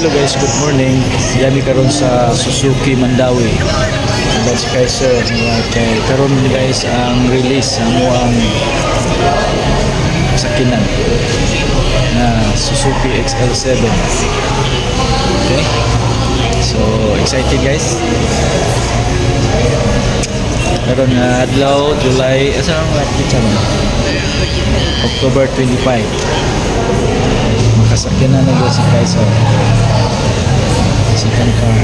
Hello guys, good morning. Yami karon sa Suzuki Mandawi. That's guys sir. Okay, karon guys ang release ang muang sakinan na Suzuki XL7. Okay. So excited guys. Karon nga adlaw July October 25. Makasakyan na nila si Kaiser. Second car.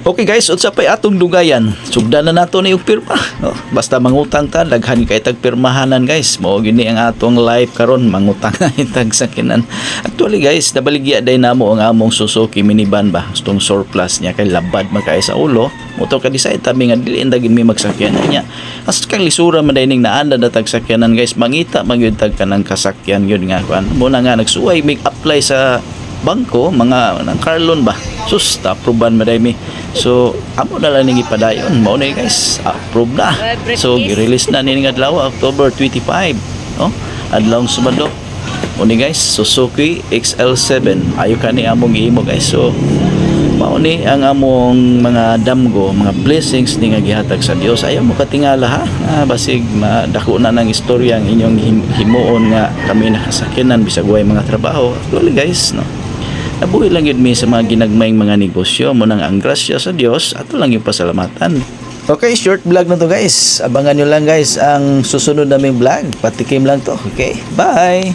Okay guys, unsa pay atong dugayan? Sugdan na nato ni og pirma, no? Basta mangutang ta, daghan kay tag pirmahanan guys. Mao gini ang atong life karon, mangutang na tag sakinan. Actually guys, nabaligya day namo ang among Suzuki minivan ba. Stong surplus niya kay labad magkay sa ulo. Moto ka decide tabi nga dili endagin mi magsakyanan niya. As kang lisura man dining naanda na tag sakyanan guys, mangita magyud tag kanang kasakyan yun nga kuan. Mo na nga nagsuway mig apply sa bangko mga nang car loan ba. Sus, ta-approvean maday mi. So, amo na lang ning ipadayon. Mao na guys, approve na. So, gi-release na ni adlaw October 25, no? Adlaw Sabado. Oni guys, Suzuki XL7. Ayo kani among giimo guys. So, mao ni ang among mga damgo, mga blessings ni nga gihatag sa Dios. Ayaw mo katingala ha. Basig madako na nang istorya ang inyong himuon nga kami nakasakyanan bisag way mga trabaho. Actually guys, no? Nabuhi lang yun mi sa mga ginagmayng mga negosyo mo nang ang grasya sa Diyos at lang yung pasalamatan. Okay, short vlog na to guys. Abangan nyo lang guys ang susunod naming vlog. Patikim lang to. Okay, bye!